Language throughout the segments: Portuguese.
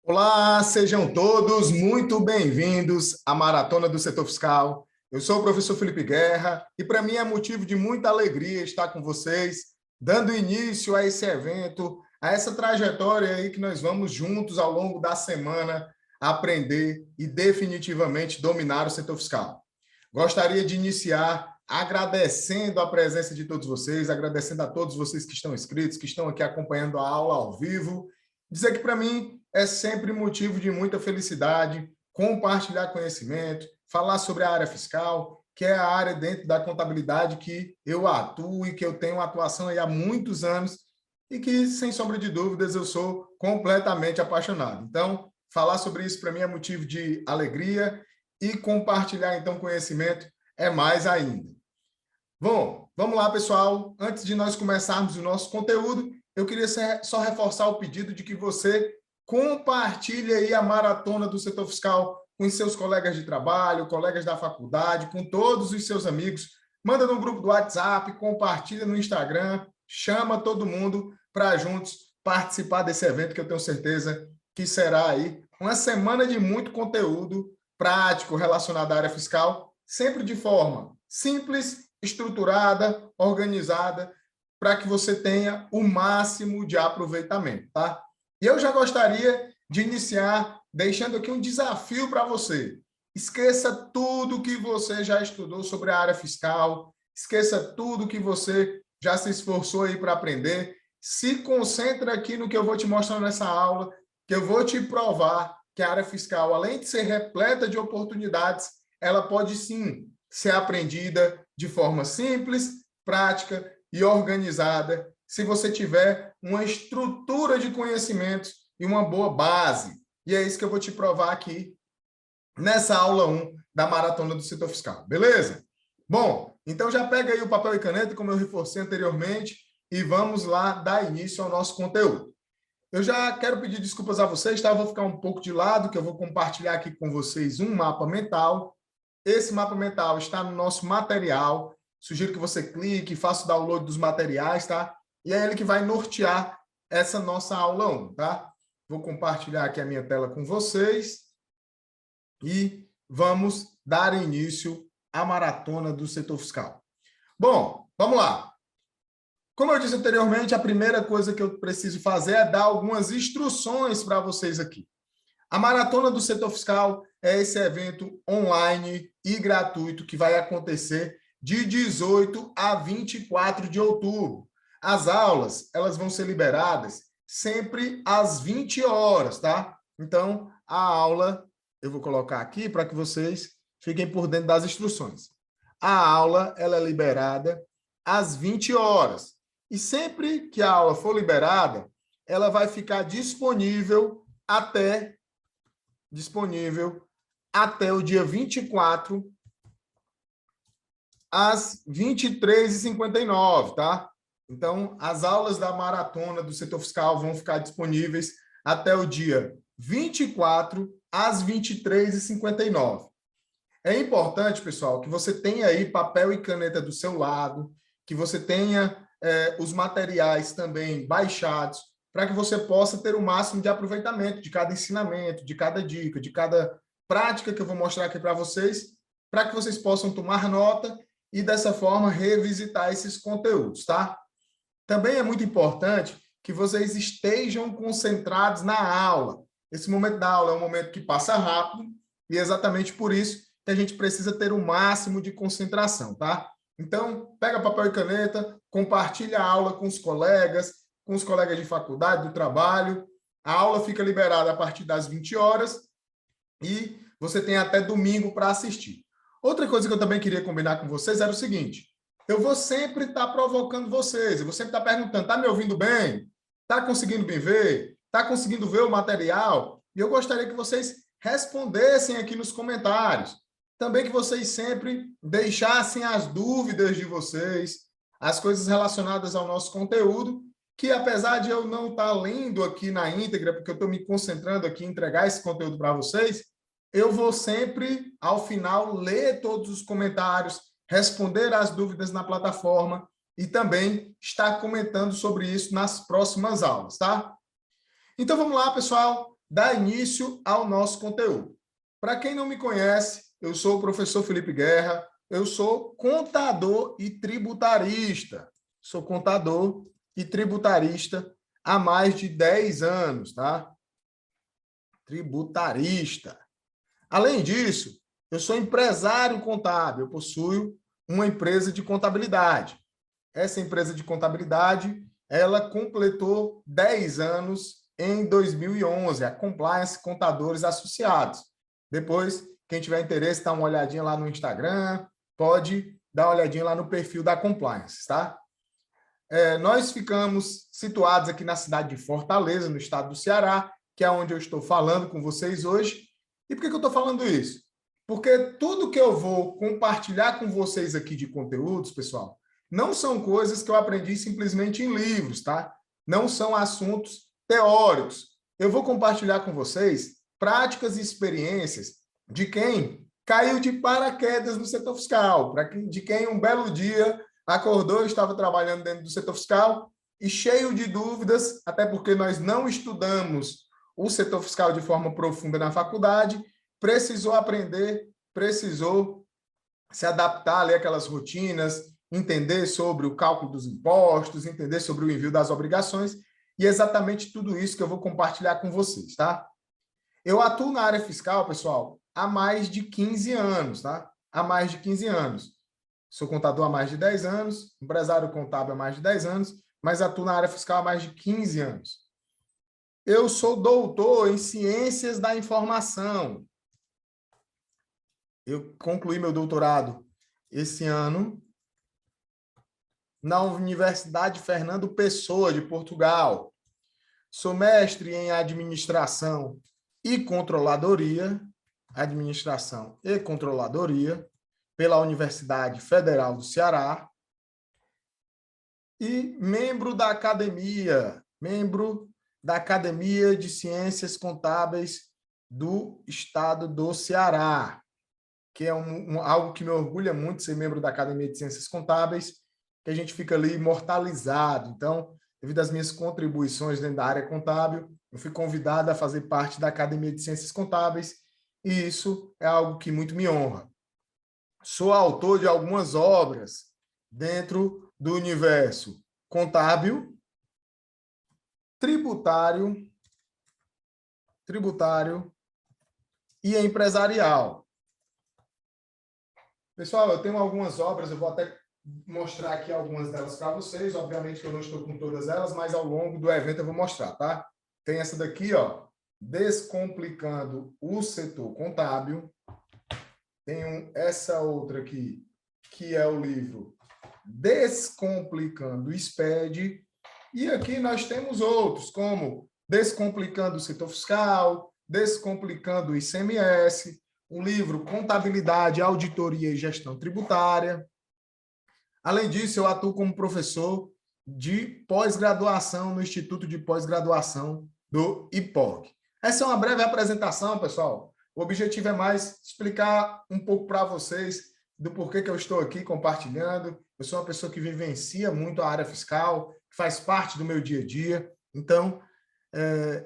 Olá, sejam todos muito bem-vindos à Maratona do Setor Fiscal. Eu sou o professor Felipe Guerra e para mim é motivo de muita alegria estar com vocês, dando início a esse evento, a essa trajetória aí que nós vamos juntos ao longo da semana aprender e definitivamente dominar o setor fiscal. Gostaria de iniciar agradecendo a presença de todos vocês, agradecendo a todos vocês que estão inscritos, que estão aqui acompanhando a aula ao vivo. Dizer que para mim é sempre motivo de muita felicidade compartilhar conhecimento, falar sobre a área fiscal, que é a área dentro da contabilidade que eu atuo e que eu tenho atuação aí há muitos anos e que, sem sombra de dúvidas, eu sou completamente apaixonado. Então, falar sobre isso para mim é motivo de alegria e compartilhar, então, conhecimento é mais ainda. Bom, vamos lá, pessoal. Antes de nós começarmos o nosso conteúdo, eu queria só reforçar o pedido de que você compartilhe aí a maratona do setor fiscal com os seus colegas de trabalho, colegas da faculdade, com todos os seus amigos. Manda no grupo do WhatsApp, compartilha no Instagram, chama todo mundo para juntos participar desse evento que eu tenho certeza que será aí uma semana de muito conteúdo prático relacionado à área fiscal, sempre de forma simples, estruturada, organizada, para que você tenha o máximo de aproveitamento, tá? E eu já gostaria de iniciar deixando aqui um desafio para você. Esqueça tudo que você já estudou sobre a área fiscal, esqueça tudo que você já se esforçou aí para aprender, se concentra aqui no que eu vou te mostrar nessa aula, que eu vou te provar que a área fiscal, além de ser repleta de oportunidades, ela pode sim ser aprendida de forma simples, prática e organizada, se você tiver uma estrutura de conhecimentos e uma boa base. E é isso que eu vou te provar aqui nessa aula 1 da Maratona do Setor Fiscal, beleza? Bom, então já pega aí o papel e caneta, como eu reforcei anteriormente, e vamos lá dar início ao nosso conteúdo. Eu já quero pedir desculpas a vocês, tá? Eu vou ficar um pouco de lado, que eu vou compartilhar aqui com vocês um mapa mental. Esse mapa mental está no nosso material. Sugiro que você clique, faça o download dos materiais, tá? E é ele que vai nortear essa nossa aula 1, tá? Vou compartilhar aqui a minha tela com vocês e vamos dar início à maratona do setor fiscal. Bom, vamos lá. Como eu disse anteriormente, a primeira coisa que eu preciso fazer é dar algumas instruções para vocês aqui. A Maratona do Setor Fiscal é esse evento online e gratuito que vai acontecer de 18 a 24 de outubro. As aulas, elas vão ser liberadas sempre às 20 horas, tá? Então, a aula, eu vou colocar aqui para que vocês fiquem por dentro das instruções. A aula, ela é liberada às 20 horas. E sempre que a aula for liberada, ela vai ficar disponível até o dia 24, às 23h59, tá? Então, as aulas da maratona do setor fiscal vão ficar disponíveis até o dia 24, às 23h59. É importante, pessoal, que você tenha aí papel e caneta do seu lado, que você tenha os materiais também baixados, para que você possa ter o máximo de aproveitamento de cada ensinamento, de cada dica, de cada prática que eu vou mostrar aqui para vocês, para que vocês possam tomar nota e, dessa forma, revisitar esses conteúdos, tá? Também é muito importante que vocês estejam concentrados na aula. Esse momento da aula é um momento que passa rápido e é exatamente por isso que a gente precisa ter o máximo de concentração, tá? Então, pega papel e caneta, compartilha a aula com os colegas de faculdade, do trabalho. A aula fica liberada a partir das 20 horas e você tem até domingo para assistir. Outra coisa que eu também queria combinar com vocês era o seguinte: eu vou sempre estar provocando vocês, eu vou sempre estar perguntando, está me ouvindo bem? Está conseguindo me ver? Está conseguindo ver o material? E eu gostaria que vocês respondessem aqui nos comentários. Também que vocês sempre deixassem as dúvidas de vocês, as coisas relacionadas ao nosso conteúdo, que apesar de eu não estar lendo aqui na íntegra, porque eu estou me concentrando aqui em entregar esse conteúdo para vocês, eu vou sempre, ao final, ler todos os comentários, responder às dúvidas na plataforma e também estar comentando sobre isso nas próximas aulas, tá? Então, vamos lá, pessoal. dar início ao nosso conteúdo. Para quem não me conhece, eu sou o professor Felipe Guerra, eu sou contador e tributarista. Sou contador e tributarista há mais de 10 anos, tá? Tributarista. Além disso, eu sou empresário contábil, eu possuo uma empresa de contabilidade. Essa empresa de contabilidade, ela completou 10 anos em 2011, a Compliance Contadores Associados. Depois, quem tiver interesse, dá uma olhadinha lá no Instagram, pode dar uma olhadinha lá no perfil da Compliance, tá? Nós ficamos situados aqui na cidade de Fortaleza, no estado do Ceará, que é onde eu estou falando com vocês hoje. E por que eu estou falando isso? Porque tudo que eu vou compartilhar com vocês aqui de conteúdos, pessoal, não são coisas que eu aprendi simplesmente em livros, tá? Não são assuntos teóricos. Eu vou compartilhar com vocês práticas e experiências de quem caiu de paraquedas no setor fiscal, de quem um belo dia acordou e estava trabalhando dentro do setor fiscal e cheio de dúvidas, até porque nós não estudamos o setor fiscal de forma profunda na faculdade, precisou aprender, precisou se adaptar ali àquelas rotinas, entender sobre o cálculo dos impostos, entender sobre o envio das obrigações, e é exatamente tudo isso que eu vou compartilhar com vocês, tá? Eu atuo na área fiscal, pessoal, há mais de 15 anos, tá? Há mais de 15 anos. Sou contador há mais de 10 anos, empresário contábil há mais de 10 anos, mas atuo na área fiscal há mais de 15 anos. Eu sou doutor em Ciências da Informação. Eu concluí meu doutorado esse ano na Universidade Fernando Pessoa, de Portugal. Sou mestre em Administração e Controladoria, pela Universidade Federal do Ceará, e membro da Academia de Ciências Contábeis do Estado do Ceará, que é algo que me orgulha muito ser membro da Academia de Ciências Contábeis, que a gente fica ali imortalizado. Então, devido às minhas contribuições dentro da área contábil, eu fui convidado a fazer parte da Academia de Ciências Contábeis, e isso é algo que muito me honra. Sou autor de algumas obras dentro do universo contábil, tributário e empresarial. Pessoal, eu tenho algumas obras, eu vou até mostrar aqui algumas delas para vocês. Obviamente que eu não estou com todas elas, mas ao longo do evento eu vou mostrar, tá? Tem essa daqui, ó, Descomplicando o Setor Contábil. Tem essa outra aqui, que é o livro Descomplicando o SPED. E aqui nós temos outros, como Descomplicando o Setor Fiscal, Descomplicando o ICMS, o livro Contabilidade, Auditoria e Gestão Tributária. Além disso, eu atuo como professor de pós-graduação no Instituto de Pós-Graduação do IPOG. Essa é uma breve apresentação, pessoal. O objetivo é mais explicar um pouco para vocês do porquê que eu estou aqui compartilhando. Eu sou uma pessoa que vivencia muito a área fiscal, que faz parte do meu dia a dia. Então,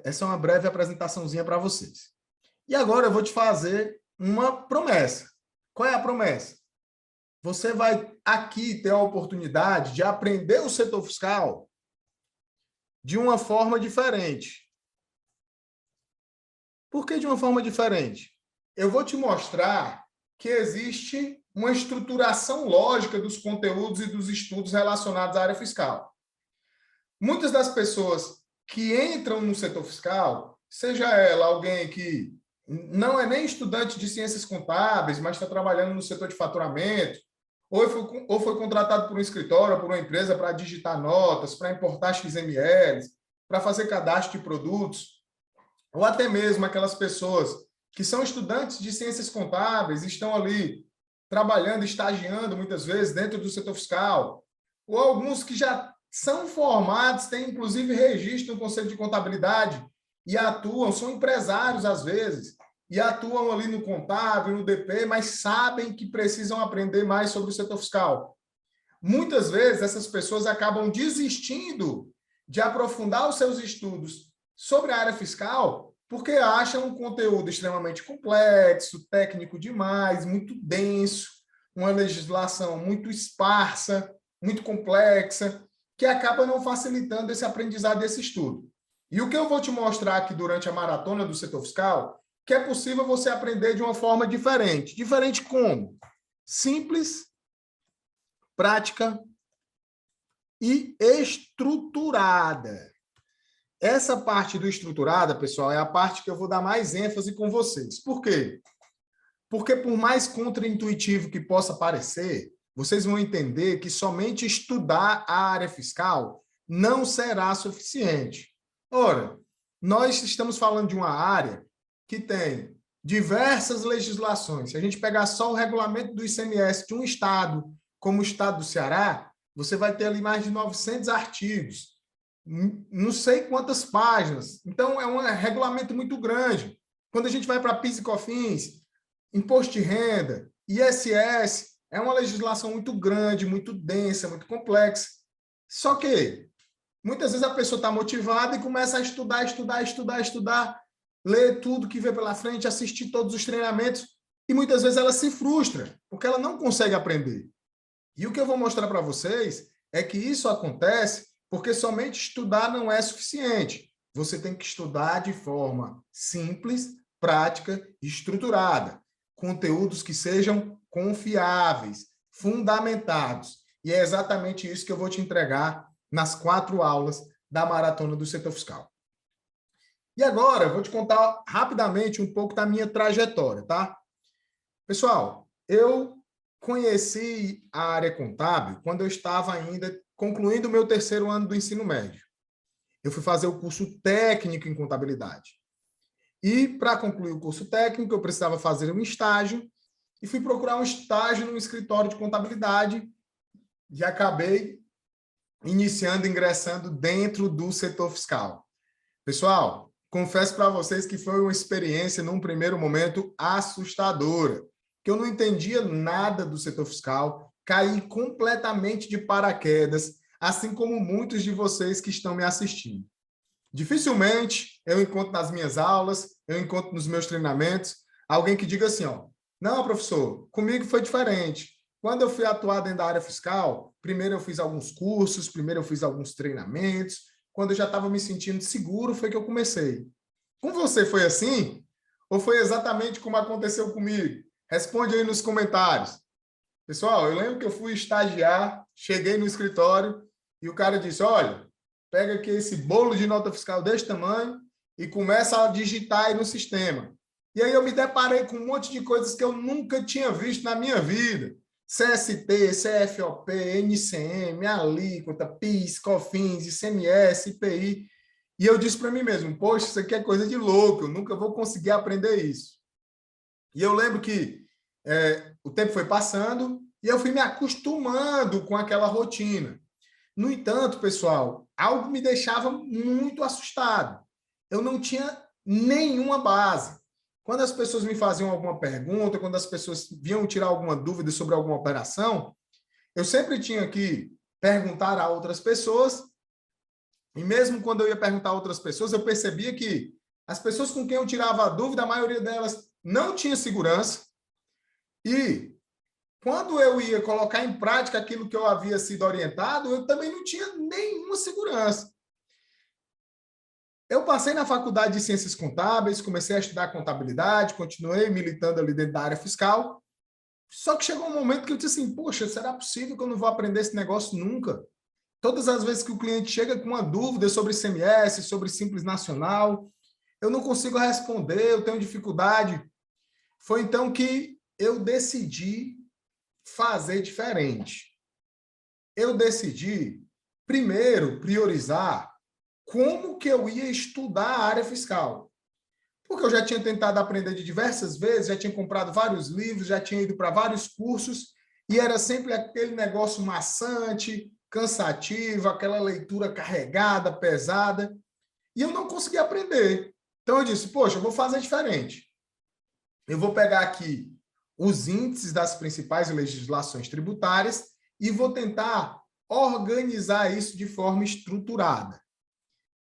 essa é uma breve apresentaçãozinha para vocês. E agora eu vou te fazer uma promessa. Qual é a promessa? Você vai aqui ter a oportunidade de aprender o setor fiscal de uma forma diferente. Por que de uma forma diferente? Eu vou te mostrar que existe uma estruturação lógica dos conteúdos e dos estudos relacionados à área fiscal. Muitas das pessoas que entram no setor fiscal, seja ela alguém que não é nem estudante de ciências contábeis, mas está trabalhando no setor de faturamento, ou foi contratado por um escritório, por uma empresa para digitar notas, para importar XMLs, para fazer cadastro de produtos, ou até mesmo aquelas pessoas que são estudantes de ciências contábeis, estão ali trabalhando, estagiando muitas vezes dentro do setor fiscal, ou alguns que já são formados, têm inclusive registro no Conselho de Contabilidade e atuam, são empresários às vezes, e atuam ali no contábil, no DP, mas sabem que precisam aprender mais sobre o setor fiscal. Muitas vezes essas pessoas acabam desistindo de aprofundar os seus estudos sobre a área fiscal porque acham um conteúdo extremamente complexo, técnico demais, muito denso, uma legislação muito esparsa, muito complexa, que acaba não facilitando esse aprendizado desse estudo. E o que eu vou te mostrar aqui durante a maratona do setor fiscal, que é possível você aprender de uma forma diferente. Diferente como? Simples, prática e estruturada. Essa parte do estruturada, pessoal, é a parte que eu vou dar mais ênfase com vocês. Por quê? Porque por mais contraintuitivo que possa parecer, vocês vão entender que somente estudar a área fiscal não será suficiente. Ora, nós estamos falando de uma área que tem diversas legislações. Se a gente pegar só o regulamento do ICMS de um estado, como o estado do Ceará, você vai ter ali mais de 900 artigos, não sei quantas páginas. Então, é um regulamento muito grande. Quando a gente vai para PIS e COFINS, Imposto de Renda, ISS, é uma legislação muito grande, muito densa, muito complexa. Só que, muitas vezes a pessoa está motivada e começa a estudar, ler tudo que vê pela frente, assistir todos os treinamentos, e muitas vezes ela se frustra, porque ela não consegue aprender. E o que eu vou mostrar para vocês é que isso acontece porque somente estudar não é suficiente. Você tem que estudar de forma simples, prática e estruturada. Conteúdos que sejam confiáveis, fundamentados. E é exatamente isso que eu vou te entregar nas 4 aulas da Maratona do Setor Fiscal. E agora, eu vou te contar rapidamente um pouco da minha trajetória, tá? Pessoal, eu conheci a área contábil quando eu estava ainda concluindo o meu 3º ano do ensino médio. Eu fui fazer o curso técnico em contabilidade. E, para concluir o curso técnico, eu precisava fazer um estágio e fui procurar um estágio num escritório de contabilidade e acabei ingressando dentro do setor fiscal. Pessoal, confesso para vocês que foi uma experiência, num primeiro momento, assustadora, que eu não entendia nada do setor fiscal, caí completamente de paraquedas, assim como muitos de vocês que estão me assistindo. Dificilmente eu encontro nas minhas aulas, eu encontro nos meus treinamentos, alguém que diga assim, ó, não, professor, comigo foi diferente. Quando eu fui atuar dentro da área fiscal, primeiro eu fiz alguns cursos, primeiro eu fiz alguns treinamentos, quando eu já estava me sentindo seguro, foi que eu comecei. Com você foi assim? Ou foi exatamente como aconteceu comigo? Responde aí nos comentários. Pessoal, eu lembro que eu fui estagiar, cheguei no escritório e o cara disse, olha, pega aqui esse bolo de nota fiscal desse tamanho e começa a digitar aí no sistema. E aí eu me deparei com um monte de coisas que eu nunca tinha visto na minha vida. CST, CFOP, NCM, alíquota, PIS, COFINS, ICMS, IPI. E eu disse para mim mesmo, poxa, isso aqui é coisa de louco, eu nunca vou conseguir aprender isso. E eu lembro que o tempo foi passando e eu fui me acostumando com aquela rotina. No entanto, pessoal, algo me deixava muito assustado. Eu não tinha nenhuma base. Quando as pessoas me faziam alguma pergunta, quando as pessoas vinham tirar alguma dúvida sobre alguma operação, eu sempre tinha que perguntar a outras pessoas. E mesmo quando eu ia perguntar a outras pessoas, eu percebia que as pessoas com quem eu tirava a dúvida, a maioria delas não tinha segurança. E quando eu ia colocar em prática aquilo que eu havia sido orientado, eu também não tinha nenhuma segurança. Eu passei na faculdade de Ciências Contábeis, comecei a estudar contabilidade, continuei militando ali dentro da área fiscal, só que chegou um momento que eu disse assim, poxa, será possível que eu não vou aprender esse negócio nunca? Todas as vezes que o cliente chega com uma dúvida sobre ICMS, sobre Simples Nacional, eu não consigo responder, eu tenho dificuldade. Foi então que eu decidi fazer diferente. Eu decidi, primeiro, priorizar como que eu ia estudar a área fiscal. Porque eu já tinha tentado aprender de diversas vezes, já tinha comprado vários livros, já tinha ido para vários cursos, e era sempre aquele negócio maçante, cansativo, aquela leitura carregada, pesada, e eu não conseguia aprender. Então eu disse, poxa, eu vou fazer diferente. Eu vou pegar aqui os índices das principais legislações tributárias e vou tentar organizar isso de forma estruturada.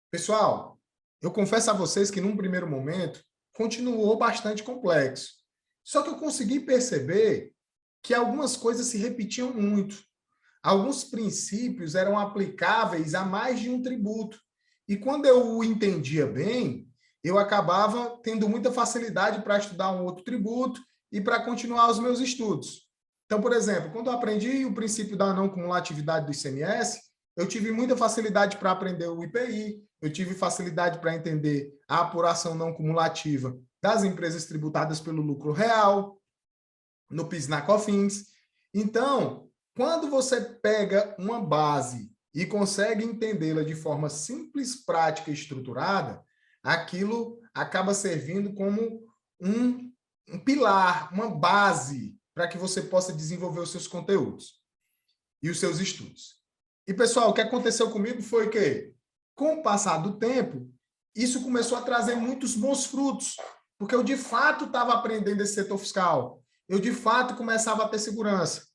Pessoal, eu confesso a vocês que, num primeiro momento, continuou bastante complexo. Só que eu consegui perceber que algumas coisas se repetiam muito. Alguns princípios eram aplicáveis a mais de um tributo. E quando eu o entendia bem, eu acabava tendo muita facilidade para estudar um outro tributo e para continuar os meus estudos. Então, por exemplo, quando eu aprendi o princípio da não cumulatividade do ICMS, eu tive muita facilidade para aprender o IPI, eu tive facilidade para entender a apuração não cumulativa das empresas tributadas pelo lucro real, no PIS/COFINS. Então, quando você pega uma base e consegue entendê-la de forma simples, prática e estruturada, aquilo acaba servindo como um pilar, uma base para que você possa desenvolver os seus conteúdos e os seus estudos. E, pessoal, o que aconteceu comigo foi que, com o passar do tempo, isso começou a trazer muitos bons frutos, porque eu, de fato, estava aprendendo esse setor fiscal. Eu, de fato, começava a ter segurança.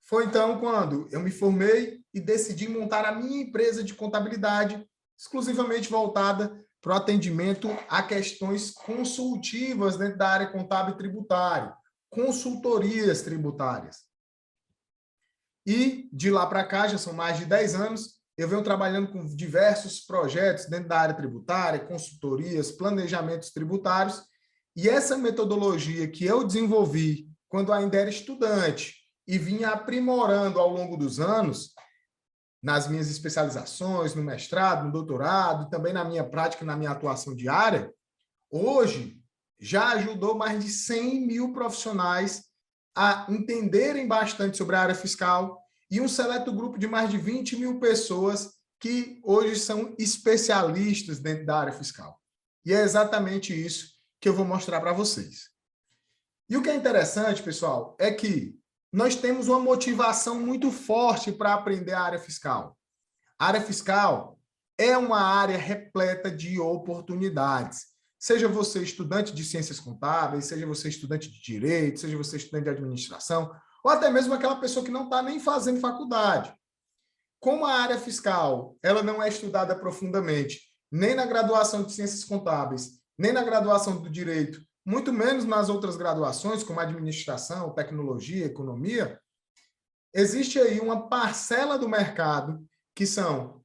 Foi então quando eu me formei e decidi montar a minha empresa de contabilidade, exclusivamente voltada para o atendimento a questões consultivas dentro da área contábil e tributária, consultorias tributárias. E de lá para cá, já são mais de 10 anos, eu venho trabalhando com diversos projetos dentro da área tributária, consultorias, planejamentos tributários, e essa metodologia que eu desenvolvi quando ainda era estudante e vinha aprimorando ao longo dos anos, nas minhas especializações, no mestrado, no doutorado, e também na minha prática, na minha atuação diária, hoje já ajudou mais de 100 mil profissionais a entenderem bastante sobre a área fiscal e um seleto grupo de mais de 20 mil pessoas que hoje são especialistas dentro da área fiscal. E é exatamente isso que eu vou mostrar para vocês. E o que é interessante, pessoal, é que nós temos uma motivação muito forte para aprender a área fiscal. A área fiscal é uma área repleta de oportunidades. Seja você estudante de ciências contábeis, seja você estudante de direito, seja você estudante de administração, ou até mesmo aquela pessoa que não está nem fazendo faculdade. Como a área fiscal ela não é estudada profundamente, nem na graduação de ciências contábeis, nem na graduação do direito, muito menos nas outras graduações, como administração, tecnologia, economia, existe aí uma parcela do mercado que são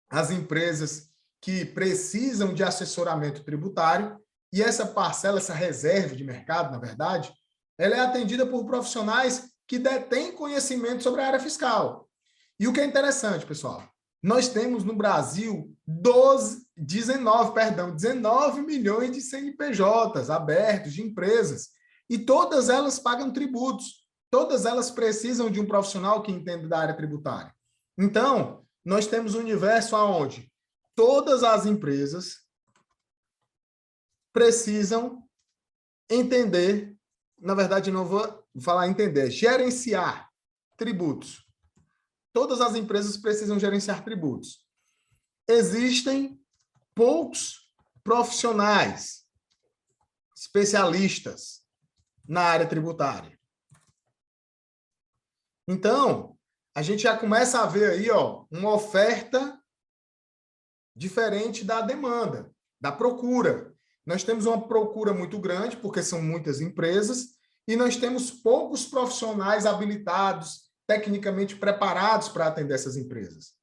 as empresas que precisam de assessoramento tributário, e essa parcela, essa reserva de mercado, na verdade, ela é atendida por profissionais que detêm conhecimento sobre a área fiscal. E o que é interessante, pessoal, nós temos no Brasil 19 milhões de CNPJs abertos, de empresas, e todas elas pagam tributos, todas elas precisam de um profissional que entenda da área tributária. Então, nós temos um universo onde todas as empresas precisam entender, na verdade, não vou falar entender, gerenciar tributos. Todas as empresas precisam gerenciar tributos. Existem poucos profissionais, especialistas na área tributária. Então, a gente já começa a ver aí, uma oferta diferente da demanda, da procura. Nós temos uma procura muito grande, porque são muitas empresas, e nós temos poucos profissionais habilitados, tecnicamente preparados para atender essas empresas.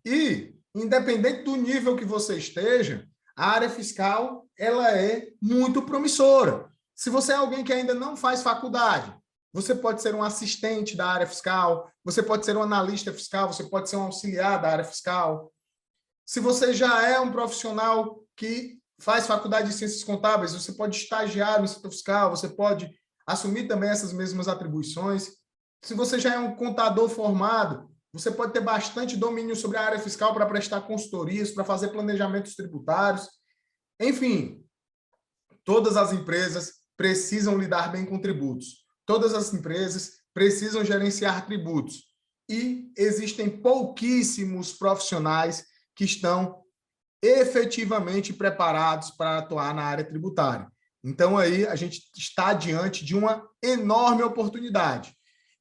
E, independente do nível que você esteja, a área fiscal ela é muito promissora. Se você é alguém que ainda não faz faculdade, você pode ser um assistente da área fiscal, você pode ser um analista fiscal, você pode ser um auxiliar da área fiscal. Se você já é um profissional que faz faculdade de ciências contábeis, você pode estagiar no setor fiscal, você pode assumir também essas mesmas atribuições. Se você já é um contador formado, você pode ter bastante domínio sobre a área fiscal para prestar consultorias, para fazer planejamentos tributários. Enfim, todas as empresas precisam lidar bem com tributos. Todas as empresas precisam gerenciar tributos. E existem pouquíssimos profissionais que estão efetivamente preparados para atuar na área tributária. Então, aí, a gente está diante de uma enorme oportunidade.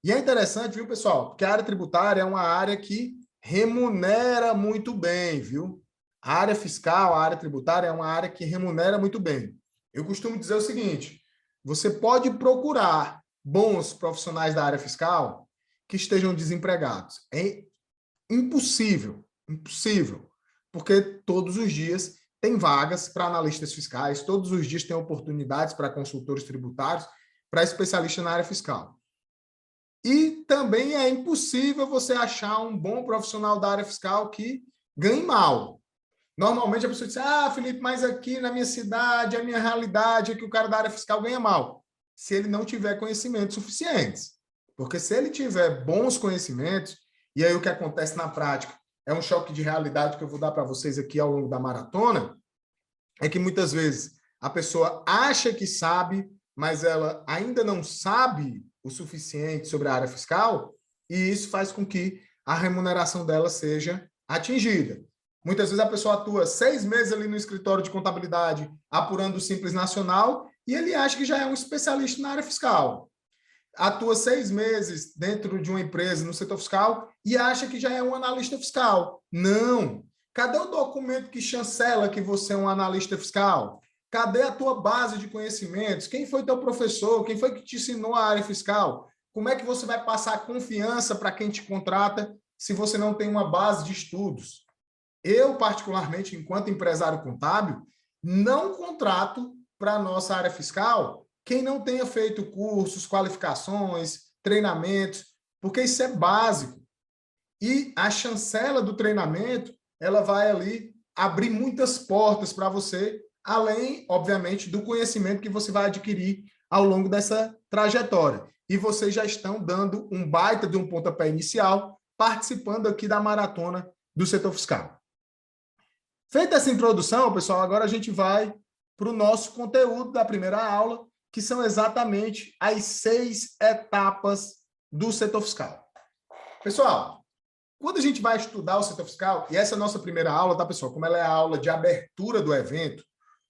E é interessante, viu, pessoal? Porque a área tributária é uma área que remunera muito bem, viu? A área fiscal, a área tributária é uma área que remunera muito bem. Eu costumo dizer o seguinte, você pode procurar bons profissionais da área fiscal que estejam desempregados. É impossível, impossível, porque todos os dias tem vagas para analistas fiscais, todos os dias tem oportunidades para consultores tributários, para especialistas na área fiscal. E também é impossível você achar um bom profissional da área fiscal que ganhe mal. Normalmente a pessoa diz, Felipe, mas aqui na minha cidade, a minha realidade é que o cara da área fiscal ganha mal. Se ele não tiver conhecimentos suficientes. Porque se ele tiver bons conhecimentos, e aí o que acontece na prática é um choque de realidade que eu vou dar para vocês aqui ao longo da maratona, é que muitas vezes a pessoa acha que sabe, mas ela ainda não sabe o suficiente sobre a área fiscal, e isso faz com que a remuneração dela seja atingida. Muitas vezes a pessoa atua 6 meses ali no escritório de contabilidade, apurando o Simples Nacional, e ele acha que já é um especialista na área fiscal. Atua 6 meses dentro de uma empresa no setor fiscal e acha que já é um analista fiscal. Não! Cadê o documento que chancela que você é um analista fiscal? Cadê a tua base de conhecimentos? Quem foi teu professor? Quem foi que te ensinou a área fiscal? Como é que você vai passar confiança para quem te contrata se você não tem uma base de estudos? Eu, particularmente, enquanto empresário contábil, não contrato para a nossa área fiscal quem não tenha feito cursos, qualificações, treinamentos, porque isso é básico. E a chancela do treinamento, ela vai ali abrir muitas portas para você, além, obviamente, do conhecimento que você vai adquirir ao longo dessa trajetória. E vocês já estão dando um baita de um pontapé inicial, participando aqui da maratona do setor fiscal. Feita essa introdução, pessoal, agora a gente vai para o nosso conteúdo da primeira aula, que são exatamente as 6 etapas do setor fiscal. Pessoal, quando a gente vai estudar o setor fiscal, e essa é a nossa primeira aula, tá, pessoal? Como ela é a aula de abertura do evento,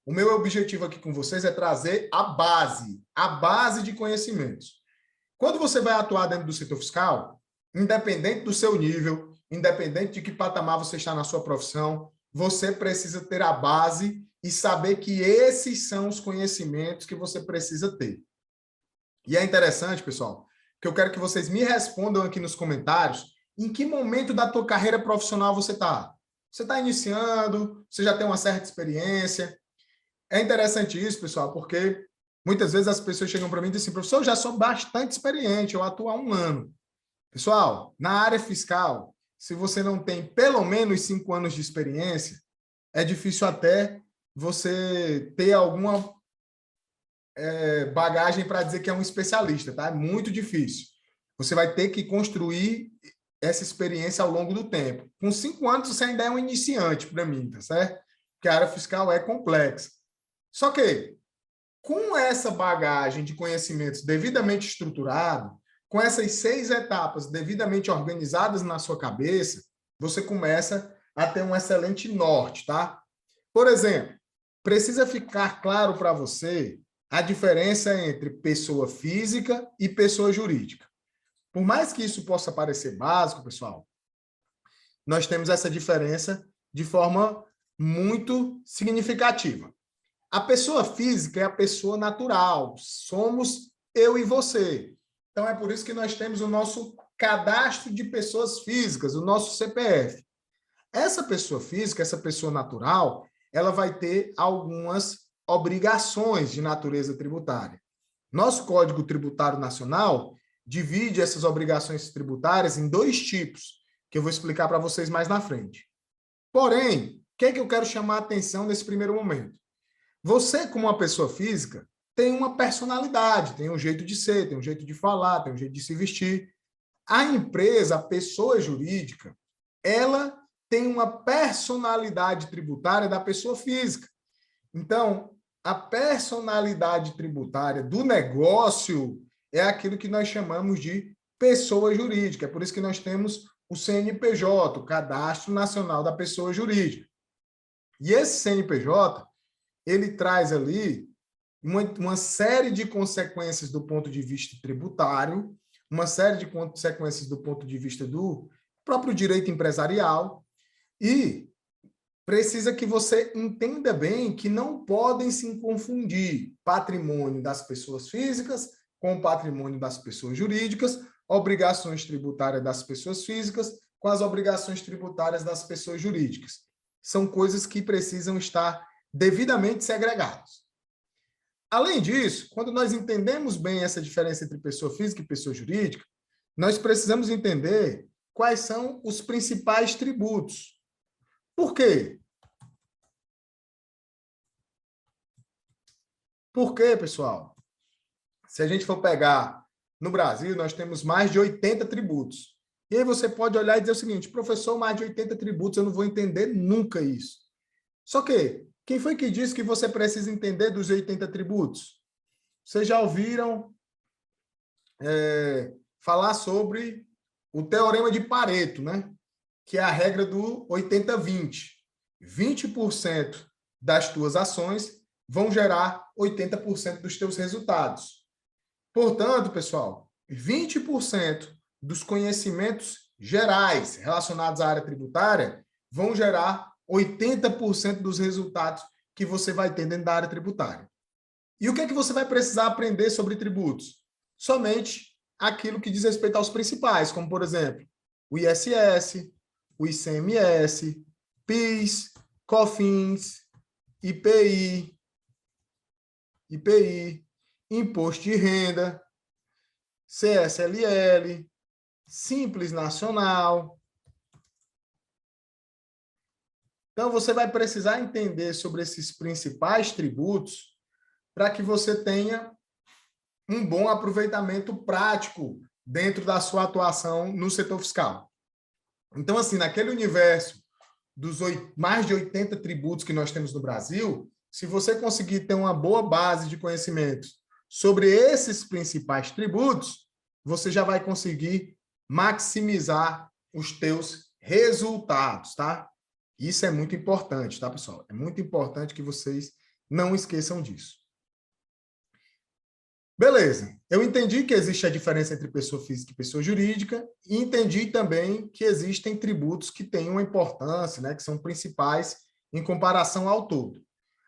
o meu objetivo aqui com vocês é trazer a base de conhecimentos. Quando você vai atuar dentro do setor fiscal, independente do seu nível, independente de que patamar você está na sua profissão, você precisa ter a base e saber que esses são os conhecimentos que você precisa ter. E é interessante, pessoal, que eu quero que vocês me respondam aqui nos comentários em que momento da tua carreira profissional você está. Você está iniciando, você já tem uma certa experiência. É interessante isso, pessoal, porque muitas vezes as pessoas chegam para mim e dizem assim, professor, eu já sou bastante experiente, eu atuo há 1 ano. Pessoal, na área fiscal, se você não tem pelo menos 5 anos de experiência, é difícil até você ter alguma bagagem para dizer que é um especialista, tá? É muito difícil. Você vai ter que construir essa experiência ao longo do tempo. Com 5 anos, você ainda é um iniciante para mim, tá certo? Porque a área fiscal é complexa. Só que, com essa bagagem de conhecimentos devidamente estruturado, com essas 6 etapas devidamente organizadas na sua cabeça, você começa a ter um excelente norte, tá? Por exemplo, precisa ficar claro para você a diferença entre pessoa física e pessoa jurídica. Por mais que isso possa parecer básico, pessoal, nós temos essa diferença de forma muito significativa. A pessoa física é a pessoa natural, somos eu e você. Então, é por isso que nós temos o nosso cadastro de pessoas físicas, o nosso CPF. Essa pessoa física, essa pessoa natural, ela vai ter algumas obrigações de natureza tributária. Nosso Código Tributário Nacional divide essas obrigações tributárias em 2 tipos, que eu vou explicar para vocês mais na frente. Porém, o que é que eu quero chamar a atenção nesse primeiro momento? Você, como uma pessoa física, tem uma personalidade, tem um jeito de ser, tem um jeito de falar, tem um jeito de se vestir. A empresa, a pessoa jurídica, ela tem uma personalidade tributária da pessoa física. Então, a personalidade tributária do negócio é aquilo que nós chamamos de pessoa jurídica. É por isso que nós temos o CNPJ, o Cadastro Nacional da Pessoa Jurídica. E esse CNPJ, ele traz ali uma série de consequências do ponto de vista tributário, uma série de consequências do ponto de vista do próprio direito empresarial, e precisa que você entenda bem que não podem se confundir patrimônio das pessoas físicas com o patrimônio das pessoas jurídicas, obrigações tributárias das pessoas físicas com as obrigações tributárias das pessoas jurídicas. São coisas que precisam estar devidamente segregadas. Além disso, quando nós entendemos bem essa diferença entre pessoa física e pessoa jurídica, nós precisamos entender quais são os principais tributos. Por quê? Por quê, pessoal? Se a gente for pegar no Brasil, nós temos mais de 80 tributos. E aí você pode olhar e dizer o seguinte, professor, mais de 80 tributos, eu não vou entender nunca isso. Só que, quem foi que disse que você precisa entender dos 80 tributos? Vocês já ouviram falar sobre o Teorema de Pareto, né? Que é a regra do 80-20. 20% das tuas ações vão gerar 80% dos teus resultados. Portanto, pessoal, 20% dos conhecimentos gerais relacionados à área tributária vão gerar 80% dos resultados que você vai ter dentro da área tributária. E o que é que você vai precisar aprender sobre tributos? Somente aquilo que diz respeito aos principais, como, por exemplo, o ISS, o ICMS, PIS, COFINS, IPI, Imposto de Renda, CSLL, Simples Nacional. Então, você vai precisar entender sobre esses principais tributos para que você tenha um bom aproveitamento prático dentro da sua atuação no setor fiscal. Então, assim, naquele universo dos mais de 80 tributos que nós temos no Brasil, se você conseguir ter uma boa base de conhecimentos sobre esses principais tributos, você já vai conseguir maximizar os teus resultados, tá? Isso é muito importante, tá, pessoal? É muito importante que vocês não esqueçam disso. Beleza, eu entendi que existe a diferença entre pessoa física e pessoa jurídica e entendi também que existem tributos que têm uma importância, né, que são principais em comparação ao todo.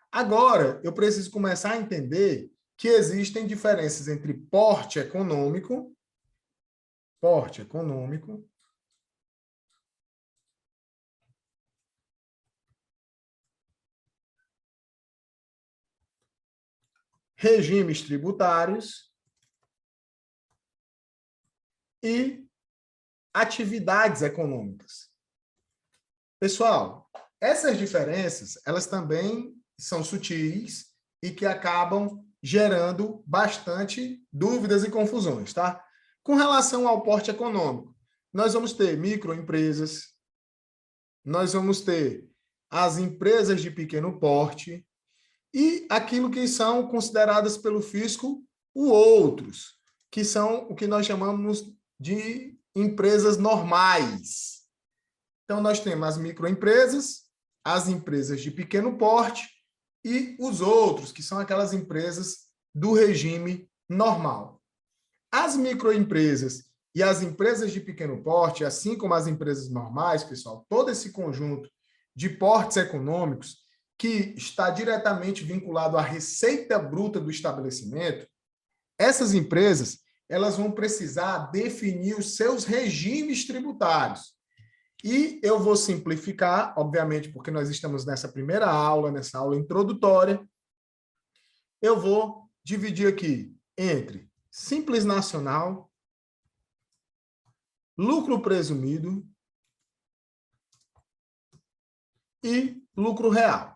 Agora, eu preciso começar a entender que existem diferenças entre porte econômico, regimes tributários e atividades econômicas. Pessoal, essas diferenças, elas também são sutis e que acabam gerando bastante dúvidas e confusões, tá? Com relação ao porte econômico, nós vamos ter microempresas, nós vamos ter as empresas de pequeno porte e aquilo que são consideradas pelo fisco os outros, que são o que nós chamamos de empresas normais. Então, nós temos as microempresas, as empresas de pequeno porte e os outros, que são aquelas empresas do regime normal. As microempresas e as empresas de pequeno porte, assim como as empresas normais, pessoal, todo esse conjunto de portes econômicos que está diretamente vinculado à receita bruta do estabelecimento, essas empresas, elas vão precisar definir os seus regimes tributários. E eu vou simplificar, obviamente, porque nós estamos nessa primeira aula, nessa aula introdutória, eu vou dividir aqui entre Simples Nacional, lucro presumido e lucro real.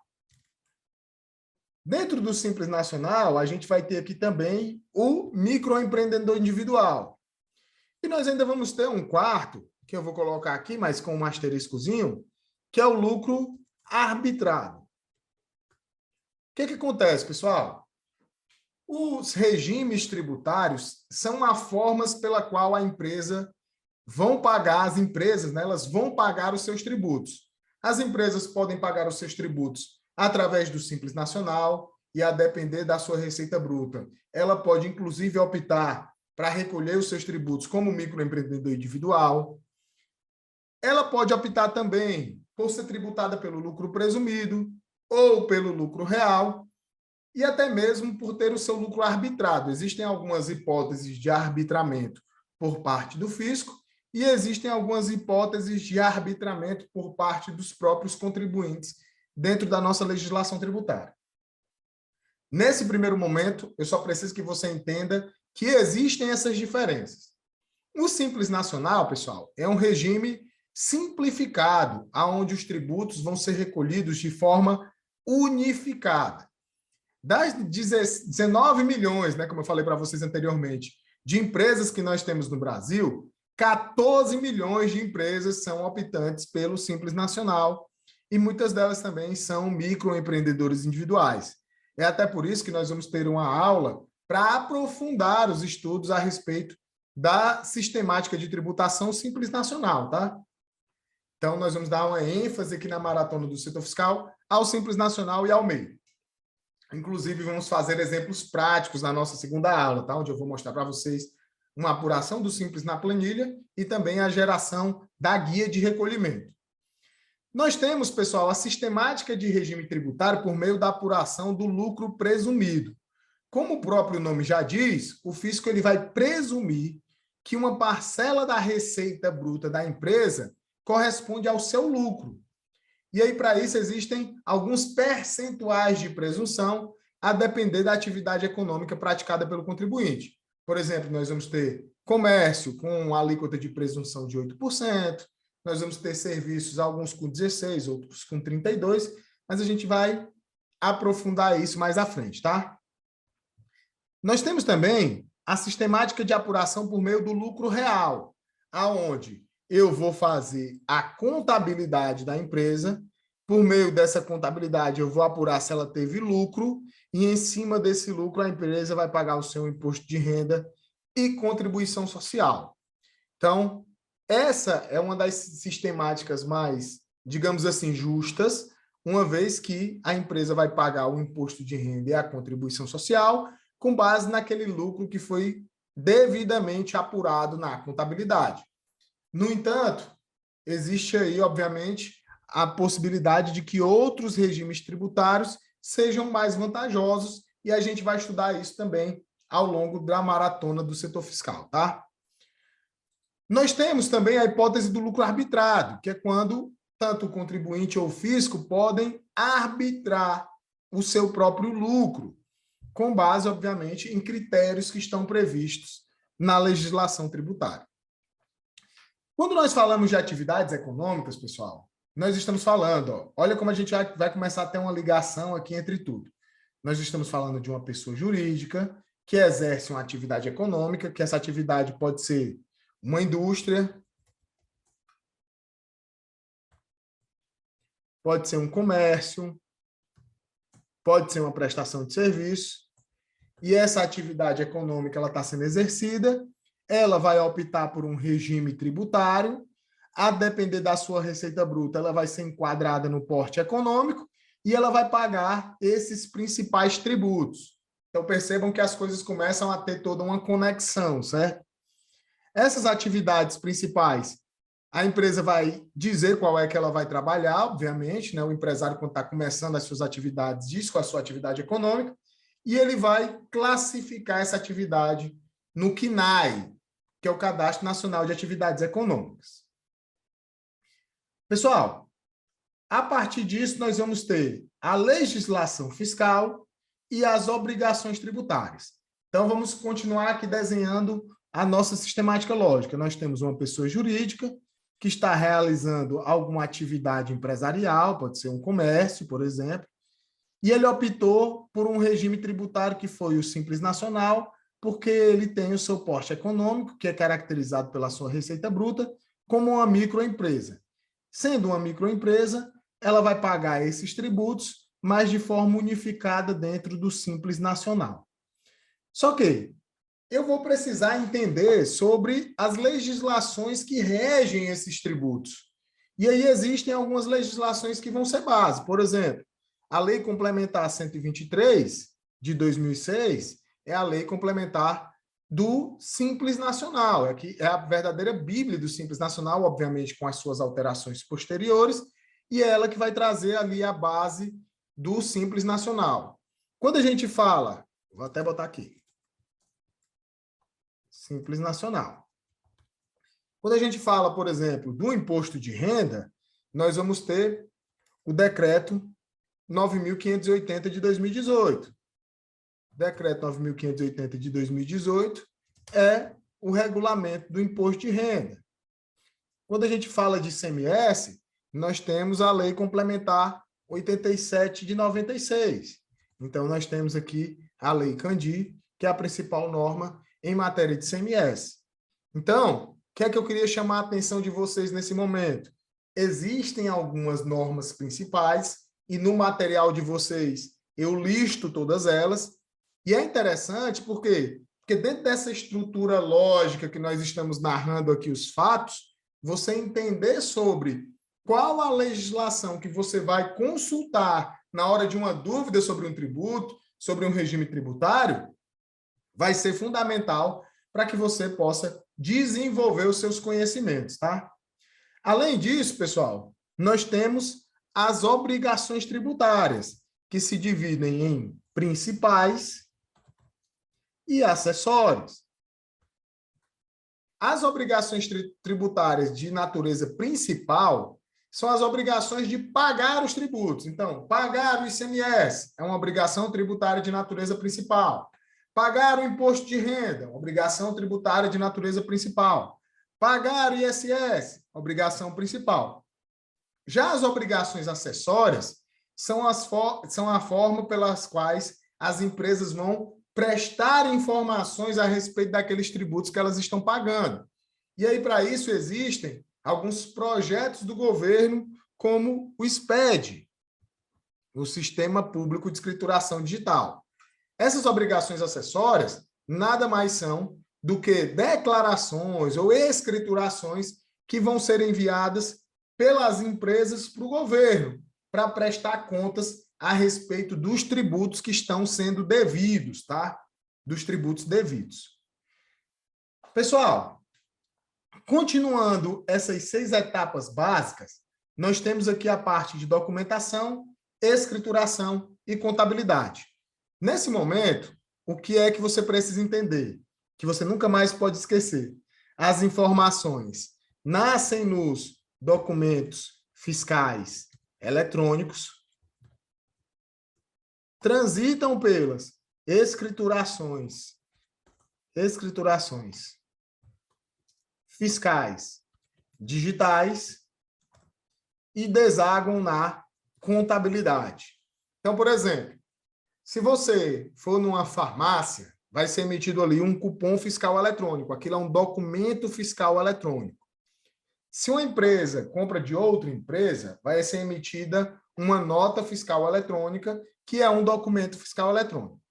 Dentro do Simples Nacional, a gente vai ter aqui também o microempreendedor individual. E nós ainda vamos ter um quarto, que eu vou colocar aqui, mas com um asteriscozinho, que é o lucro arbitrado. O que acontece, pessoal? Os regimes tributários são as formas pela qual a empresa vão pagar, as empresas, né, elas vão pagar os seus tributos. As empresas podem pagar os seus tributos através do Simples Nacional e, a depender da sua receita bruta, ela pode, inclusive, optar para recolher os seus tributos como microempreendedor individual. Ela pode optar também por ser tributada pelo lucro presumido ou pelo lucro real, e até mesmo por ter o seu lucro arbitrado. Existem algumas hipóteses de arbitramento por parte do fisco e existem algumas hipóteses de arbitramento por parte dos próprios contribuintes dentro da nossa legislação tributária. Nesse primeiro momento, eu só preciso que você entenda que existem essas diferenças. O Simples Nacional, pessoal, é um regime simplificado, onde os tributos vão ser recolhidos de forma unificada. Das 19 milhões, né, como eu falei para vocês anteriormente, de empresas que nós temos no Brasil, 14 milhões de empresas são optantes pelo Simples Nacional e muitas delas também são microempreendedores individuais. É até por isso que nós vamos ter uma aula para aprofundar os estudos a respeito da sistemática de tributação Simples Nacional, tá? Então, nós vamos dar uma ênfase aqui na maratona do setor fiscal ao Simples Nacional e ao MEI. Inclusive, vamos fazer exemplos práticos na nossa segunda aula, tá? Onde eu vou mostrar para vocês uma apuração do Simples na planilha e também a geração da guia de recolhimento. Nós temos, pessoal, a sistemática de regime tributário por meio da apuração do lucro presumido. Como o próprio nome já diz, o fisco ele vai presumir que uma parcela da receita bruta da empresa corresponde ao seu lucro. E aí, para isso, existem alguns percentuais de presunção a depender da atividade econômica praticada pelo contribuinte. Por exemplo, nós vamos ter comércio com alíquota de presunção de 8%, nós vamos ter serviços, alguns com 16%, outros com 32%, mas a gente vai aprofundar isso mais à frente, tá? Nós temos também a sistemática de apuração por meio do lucro real, aonde eu vou fazer a contabilidade da empresa, por meio dessa contabilidade eu vou apurar se ela teve lucro, e em cima desse lucro a empresa vai pagar o seu imposto de renda e contribuição social. Então, essa é uma das sistemáticas mais, digamos assim, justas, uma vez que a empresa vai pagar o imposto de renda e a contribuição social com base naquele lucro que foi devidamente apurado na contabilidade. No entanto, existe aí, obviamente, a possibilidade de que outros regimes tributários sejam mais vantajosos e a gente vai estudar isso também ao longo da maratona do setor fiscal, tá? Nós temos também a hipótese do lucro arbitrado, que é quando tanto o contribuinte ou o fisco podem arbitrar o seu próprio lucro, com base, obviamente, em critérios que estão previstos na legislação tributária. Quando nós falamos de atividades econômicas, pessoal, nós estamos falando, olha como a gente vai começar a ter uma ligação aqui entre tudo. Nós estamos falando de uma pessoa jurídica que exerce uma atividade econômica, que essa atividade pode ser uma indústria, pode ser um comércio, pode ser uma prestação de serviço, e essa atividade econômica ela está sendo exercida, ela vai optar por um regime tributário, a depender da sua receita bruta, ela vai ser enquadrada no porte econômico e ela vai pagar esses principais tributos. Então, percebam que as coisas começam a ter toda uma conexão, certo? Essas atividades principais, a empresa vai dizer qual é que ela vai trabalhar, obviamente, né? O empresário, quando está começando as suas atividades, diz qual é a sua atividade econômica, e ele vai classificar essa atividade no CNAE, que é o Cadastro Nacional de Atividades Econômicas. Pessoal, a partir disso, nós vamos ter a legislação fiscal e as obrigações tributárias. Então, vamos continuar aqui desenhando a nossa sistemática lógica. Nós temos uma pessoa jurídica que está realizando alguma atividade empresarial, pode ser um comércio, por exemplo, e ele optou por um regime tributário que foi o Simples Nacional, porque ele tem o seu porte econômico, que é caracterizado pela sua receita bruta, como uma microempresa. Sendo uma microempresa, ela vai pagar esses tributos, mas de forma unificada dentro do Simples Nacional. Só que eu vou precisar entender sobre as legislações que regem esses tributos. E aí existem algumas legislações que vão ser base. Por exemplo, a Lei Complementar 123, de 2006, é a lei complementar do Simples Nacional. É a verdadeira bíblia do Simples Nacional, obviamente com as suas alterações posteriores, e é ela que vai trazer ali a base do Simples Nacional. Quando a gente fala, vou até botar aqui, Simples Nacional. Quando a gente fala, por exemplo, do imposto de renda, nós vamos ter o decreto 9.580 de 2018. Decreto 9.580 de 2018 é o regulamento do imposto de renda. Quando a gente fala de ICMS, nós temos a Lei Complementar 87 de 96. Então, nós temos aqui a Lei Candir, que é a principal norma em matéria de ICMS. Então, o que é que eu queria chamar a atenção de vocês nesse momento? Existem algumas normas principais e no material de vocês eu listo todas elas. E é interessante porque dentro dessa estrutura lógica que nós estamos narrando aqui os fatos, você entender sobre qual a legislação que você vai consultar na hora de uma dúvida sobre um tributo, sobre um regime tributário, vai ser fundamental para que você possa desenvolver os seus conhecimentos, tá? Além disso, pessoal, nós temos as obrigações tributárias, que se dividem em principais e acessórios. As obrigações tributárias de natureza principal são as obrigações de pagar os tributos. Então, pagar o ICMS é uma obrigação tributária de natureza principal. Pagar o imposto de renda, obrigação tributária de natureza principal. Pagar o ISS, obrigação principal. Já as obrigações acessórias são a forma pelas quais as empresas vão prestar informações a respeito daqueles tributos que elas estão pagando. E aí, para isso, existem alguns projetos do governo, como o SPED, o Sistema Público de Escrituração Digital. Essas obrigações acessórias nada mais são do que declarações ou escriturações que vão ser enviadas pelas empresas para o governo, para prestar contas a respeito dos tributos que estão sendo devidos, tá? Dos tributos devidos. Pessoal, continuando essas 6 etapas básicas, nós temos aqui a parte de documentação, escrituração e contabilidade. Nesse momento, o que é que você precisa entender? Que você nunca mais pode esquecer. As informações nascem nos documentos fiscais eletrônicos, transitam pelas escriturações fiscais digitais e desaguam na contabilidade. Então, por exemplo, se você for numa farmácia, vai ser emitido ali um cupom fiscal eletrônico. Aquilo é um documento fiscal eletrônico. Se uma empresa compra de outra empresa, vai ser emitida uma nota fiscal eletrônica, que é um documento fiscal eletrônico.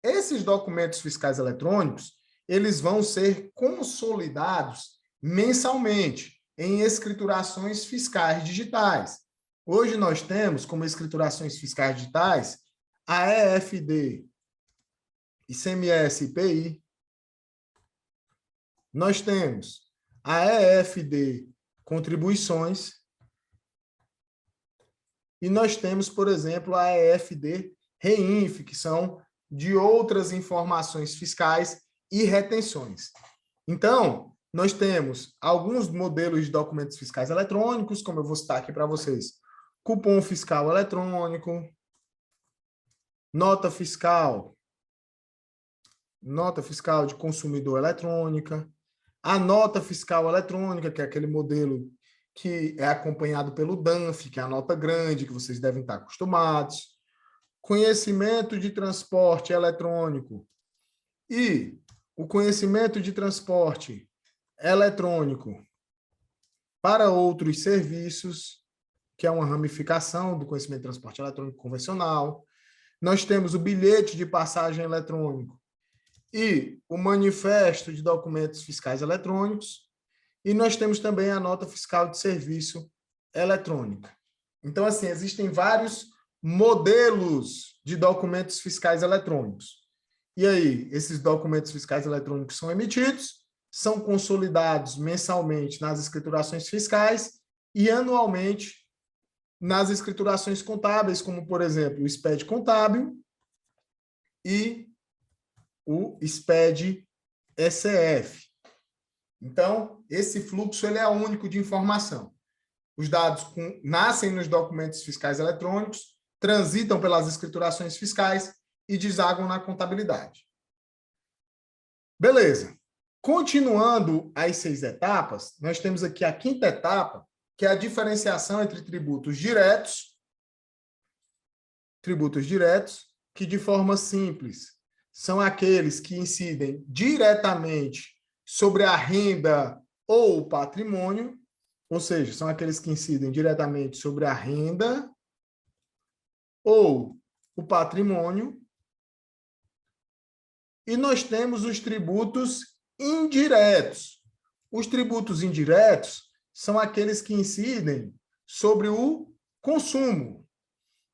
Esses documentos fiscais eletrônicos, eles vão ser consolidados mensalmente em escriturações fiscais digitais. Hoje nós temos como escriturações fiscais digitais a EFD, ICMS e IPI. Nós temos a EFD, contribuições. E nós temos, por exemplo, a EFD, REINF, que são de outras informações fiscais e retenções. Então, nós temos alguns modelos de documentos fiscais eletrônicos, como eu vou citar aqui para vocês. Cupom fiscal eletrônico, nota fiscal de consumidor eletrônica, a nota fiscal eletrônica, que é aquele modelo que é acompanhado pelo DANF, que é a nota grande, que vocês devem estar acostumados, conhecimento de transporte eletrônico e o conhecimento de transporte eletrônico para outros serviços, que é uma ramificação do conhecimento de transporte eletrônico convencional. Nós temos o bilhete de passagem eletrônico e o manifesto de documentos fiscais eletrônicos, e nós temos também a nota fiscal de serviço eletrônica. Então, assim, existem vários modelos de documentos fiscais eletrônicos. E aí, esses documentos fiscais eletrônicos são emitidos, são consolidados mensalmente nas escriturações fiscais e anualmente nas escriturações contábeis, como, por exemplo, o SPED contábil e o SPED ECF. Então, esse fluxo ele é único de informação. Os dados nascem nos documentos fiscais eletrônicos, transitam pelas escriturações fiscais e desaguam na contabilidade. Beleza. Continuando as 6 etapas, nós temos aqui a 5ª etapa, que é a diferenciação entre tributos diretos, que de forma simples são aqueles que incidem diretamente sobre a renda ou o patrimônio, ou seja, são aqueles que incidem diretamente sobre a renda ou o patrimônio. E nós temos os tributos indiretos. Os tributos indiretos são aqueles que incidem sobre o consumo.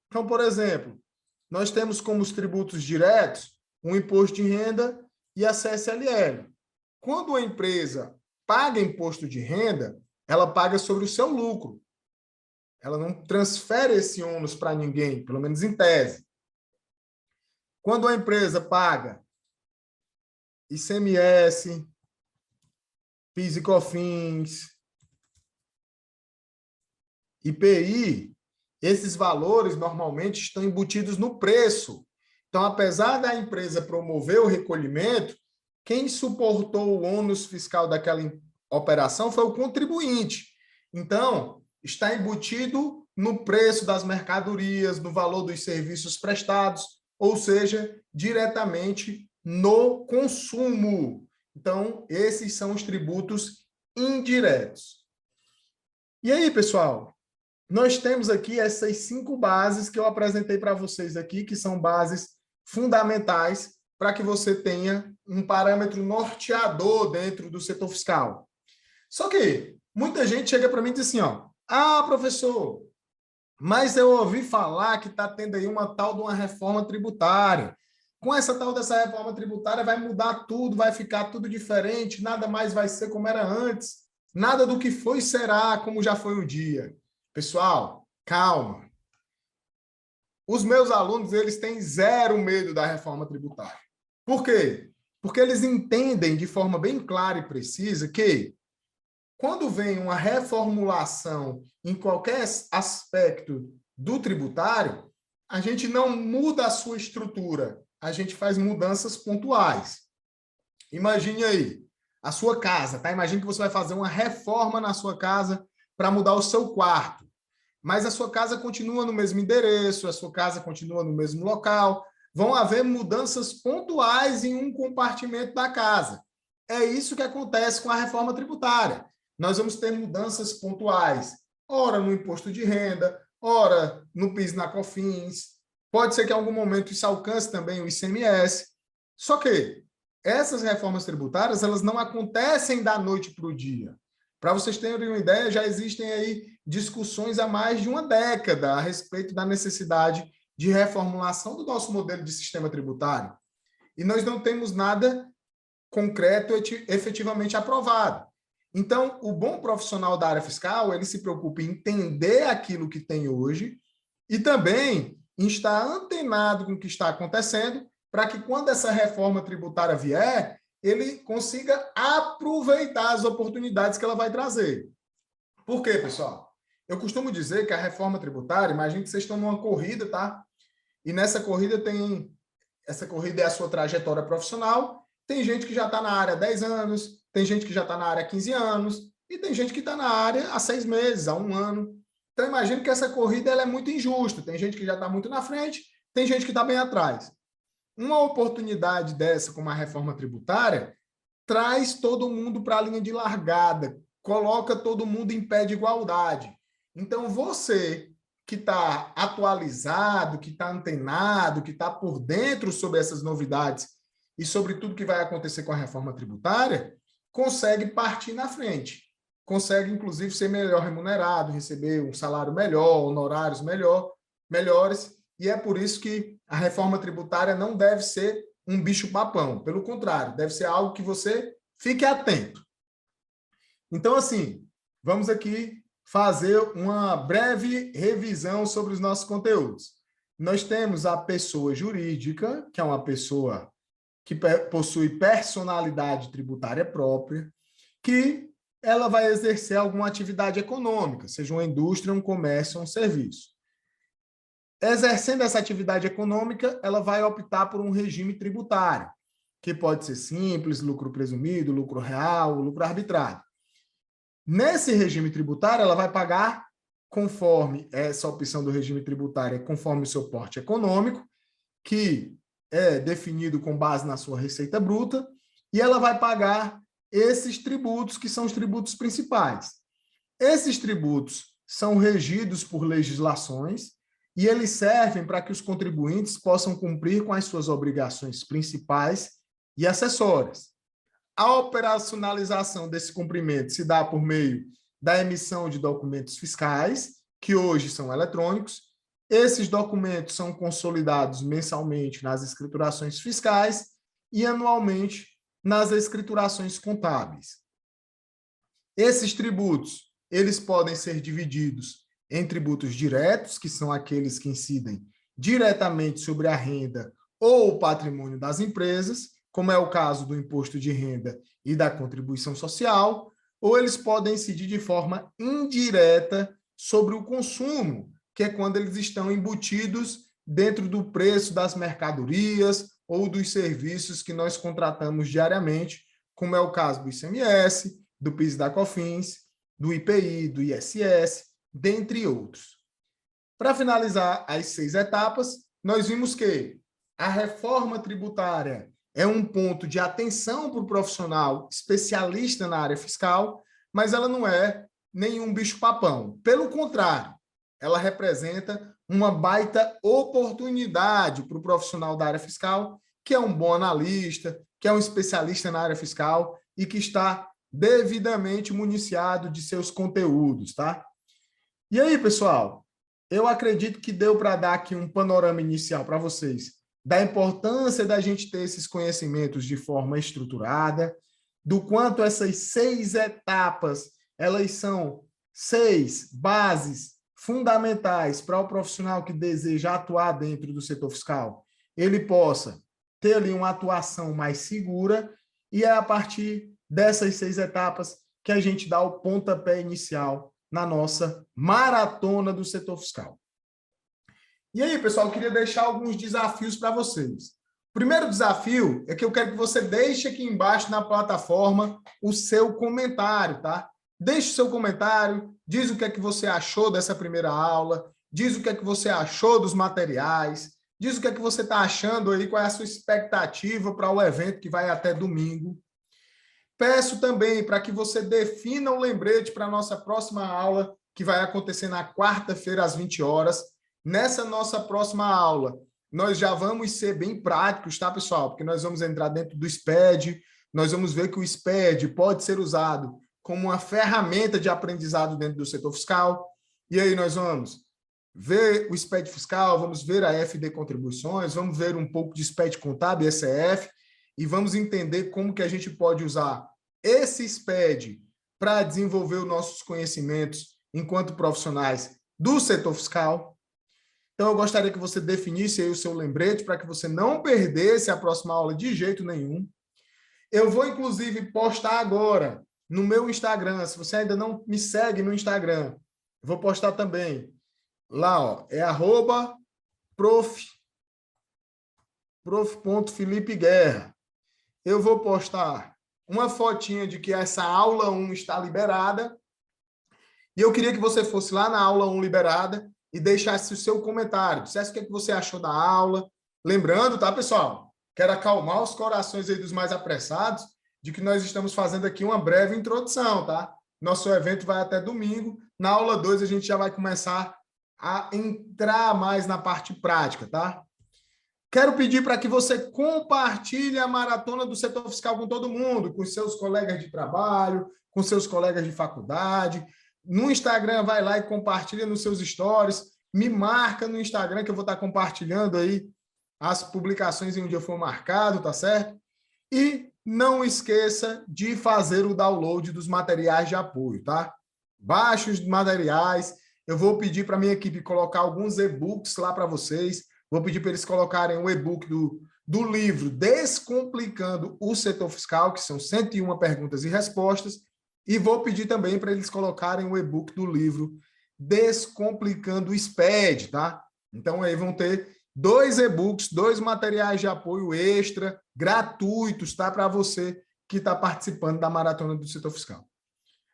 Então, por exemplo, nós temos como os tributos diretos o imposto de renda e a CSLL. Quando a empresa paga imposto de renda, ela paga sobre o seu lucro. Ela não transfere esse ônus para ninguém, pelo menos em tese. Quando a empresa paga ICMS, PIS e COFINS, IPI, esses valores normalmente estão embutidos no preço. Então, apesar da empresa promover o recolhimento, quem suportou o ônus fiscal daquela operação foi o contribuinte. Então, está embutido no preço das mercadorias, no valor dos serviços prestados, ou seja, diretamente no consumo. Então, esses são os tributos indiretos. E aí, pessoal, nós temos aqui essas 5 bases que eu apresentei para vocês aqui, que são bases fundamentais para que você tenha um parâmetro norteador dentro do setor fiscal. Só que muita gente chega para mim e diz assim, ó, professor, mas eu ouvi falar que está tendo aí uma tal de uma reforma tributária. Com essa tal dessa reforma tributária vai mudar tudo, vai ficar tudo diferente, nada mais vai ser como era antes, nada do que foi será como já foi um dia. Pessoal, calma. Os meus alunos, eles têm zero medo da reforma tributária. Por quê? Porque eles entendem de forma bem clara e precisa que quando vem uma reformulação em qualquer aspecto do tributário, a gente não muda a sua estrutura, a gente faz mudanças pontuais. Imagine aí, a sua casa, tá? Imagine que você vai fazer uma reforma na sua casa para mudar o seu quarto. Mas a sua casa continua no mesmo endereço, a sua casa continua no mesmo local. Vão haver mudanças pontuais em um compartimento da casa. É isso que acontece com a reforma tributária. Nós vamos ter mudanças pontuais, ora no imposto de renda, ora no PIS e na COFINS. Pode ser que em algum momento isso alcance também o ICMS. Só que essas reformas tributárias, elas não acontecem da noite para o dia. Para vocês terem uma ideia, já existem aí discussões há mais de uma década a respeito da necessidade de reformulação do nosso modelo de sistema tributário. E nós não temos nada concreto efetivamente aprovado. Então, o bom profissional da área fiscal, ele se preocupa em entender aquilo que tem hoje e também em estar antenado com o que está acontecendo para que quando essa reforma tributária vier, ele consiga aproveitar as oportunidades que ela vai trazer. Por quê, pessoal? Eu costumo dizer que a reforma tributária, imagine que vocês estão numa corrida, tá? E nessa corrida essa corrida é a sua trajetória profissional, tem gente que já está na área há 10 anos, tem gente que já está na área há 15 anos, e tem gente que está na área há 6 meses, há 1 ano. Então, imagine que essa corrida ela é muito injusta, tem gente que já está muito na frente, tem gente que está bem atrás. Uma oportunidade dessa, como a reforma tributária, traz todo mundo para a linha de largada, coloca todo mundo em pé de igualdade. Então, você que está atualizado, que está antenado, que está por dentro sobre essas novidades e sobre tudo que vai acontecer com a reforma tributária, consegue partir na frente. Consegue, inclusive, ser melhor remunerado, receber um salário melhor, honorários melhores, e é por isso que a reforma tributária não deve ser um bicho-papão. Pelo contrário, deve ser algo que você fique atento. Então, assim, vamos aqui fazer uma breve revisão sobre os nossos conteúdos. Nós temos a pessoa jurídica, que é uma pessoa que possui personalidade tributária própria, que ela vai exercer alguma atividade econômica, seja uma indústria, um comércio, um serviço. Exercendo essa atividade econômica, ela vai optar por um regime tributário, que pode ser simples, lucro presumido, lucro real, lucro arbitrário. Nesse regime tributário, ela vai pagar conforme essa opção do regime tributário, conforme o seu porte econômico, que é definido com base na sua receita bruta, e ela vai pagar esses tributos, que são os tributos principais. Esses tributos são regidos por legislações e eles servem para que os contribuintes possam cumprir com as suas obrigações principais e acessórias. A operacionalização desse cumprimento se dá por meio da emissão de documentos fiscais, que hoje são eletrônicos. Esses documentos são consolidados mensalmente nas escriturações fiscais e anualmente nas escriturações contábeis. Esses tributos, eles podem ser divididos em tributos diretos, que são aqueles que incidem diretamente sobre a renda ou o patrimônio das empresas, como é o caso do imposto de renda e da contribuição social, ou eles podem incidir de forma indireta sobre o consumo, que é quando eles estão embutidos dentro do preço das mercadorias ou dos serviços que nós contratamos diariamente, como é o caso do ICMS, do PIS e da COFINS, do IPI, do ISS, dentre outros. Para finalizar as 6 etapas, nós vimos que a reforma tributária é um ponto de atenção para o profissional especialista na área fiscal, mas ela não é nenhum bicho-papão. Pelo contrário, ela representa uma baita oportunidade para o profissional da área fiscal, que é um bom analista, que é um especialista na área fiscal e que está devidamente municiado de seus conteúdos, tá? E aí, pessoal, eu acredito que deu para dar aqui um panorama inicial para vocês da importância da gente ter esses conhecimentos de forma estruturada, do quanto essas 6 etapas, elas são 6 bases fundamentais para o profissional que deseja atuar dentro do setor fiscal, ele possa ter ali uma atuação mais segura, e é a partir dessas 6 etapas que a gente dá o pontapé inicial na nossa maratona do setor fiscal. E aí, pessoal, eu queria deixar alguns desafios para vocês. O primeiro desafio é que eu quero que você deixe aqui embaixo na plataforma o seu comentário, tá? Deixe o seu comentário, diz o que é que você achou dessa primeira aula, diz o que é que você achou dos materiais, diz o que é que você está achando aí, qual é a sua expectativa para o evento que vai até domingo. Peço também para que você defina o lembrete para a nossa próxima aula, que vai acontecer na quarta-feira, às 20 horas. Nessa nossa próxima aula, nós já vamos ser bem práticos, tá, pessoal? Porque nós vamos entrar dentro do SPED, nós vamos ver que o SPED pode ser usado como uma ferramenta de aprendizado dentro do setor fiscal. E aí nós vamos ver o SPED fiscal, vamos ver a FD Contribuições, vamos ver um pouco de SPED contábil, ECF, e vamos entender como que a gente pode usar esse SPED para desenvolver os nossos conhecimentos enquanto profissionais do setor fiscal. Então, eu gostaria que você definisse aí o seu lembrete para que você não perdesse a próxima aula de jeito nenhum. Eu vou, inclusive, postar agora no meu Instagram. Se você ainda não me segue no Instagram, eu vou postar também. Lá, ó, é @prof.felipeguerra. Eu vou postar uma fotinha de que essa aula 1 está liberada. E eu queria que você fosse lá na aula 1 liberada e deixasse o seu comentário. Dissesse o que você achou da aula. Lembrando, tá, pessoal? Quero acalmar os corações aí dos mais apressados de que nós estamos fazendo aqui uma breve introdução, tá? Nosso evento vai até domingo. Na aula 2, a gente já vai começar a entrar mais na parte prática, tá? Quero pedir para que você compartilhe a maratona do setor fiscal com todo mundo, com seus colegas de trabalho, com seus colegas de faculdade. No Instagram, vai lá e compartilha nos seus stories. Me marca no Instagram que eu vou estar compartilhando aí as publicações em onde eu for marcado, tá certo? E não esqueça de fazer o download dos materiais de apoio, tá? baixe os materiais. Eu vou pedir para a minha equipe colocar alguns e-books lá para vocês. Vou pedir para eles colocarem o e-book do livro Descomplicando o Setor Fiscal, que são 101 perguntas e respostas. E vou pedir também para eles colocarem o e-book do livro Descomplicando o SPED, tá? Então, aí vão ter 2 e-books, 2 materiais de apoio extra, gratuitos, tá? Para você que está participando da Maratona do Setor Fiscal.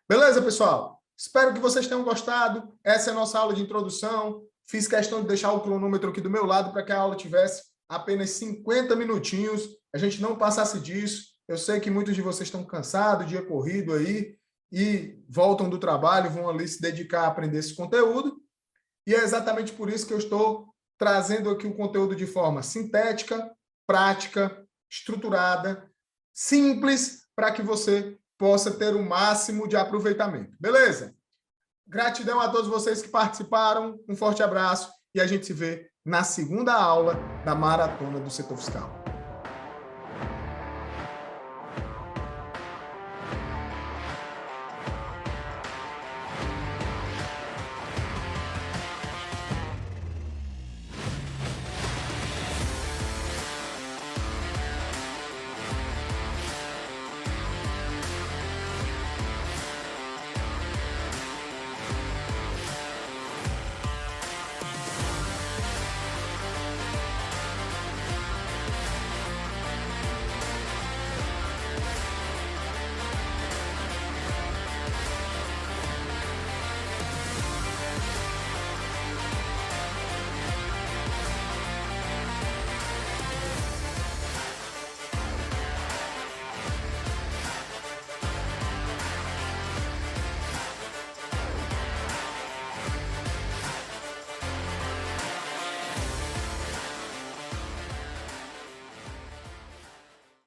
Beleza, pessoal? Espero que vocês tenham gostado. Essa é a nossa aula de introdução. Fiz questão de deixar o cronômetro aqui do meu lado para que a aula tivesse apenas 50 minutinhos. A gente não passasse disso. Eu sei que muitos de vocês estão cansados, dia corrido aí, e voltam do trabalho, vão ali se dedicar a aprender esse conteúdo. E é exatamente por isso que eu estou trazendo aqui o conteúdo de forma sintética, prática, estruturada, simples, para que você possa ter o máximo de aproveitamento. Beleza? Gratidão a todos vocês que participaram, um forte abraço e a gente se vê na segunda aula da Maratona do Setor Fiscal.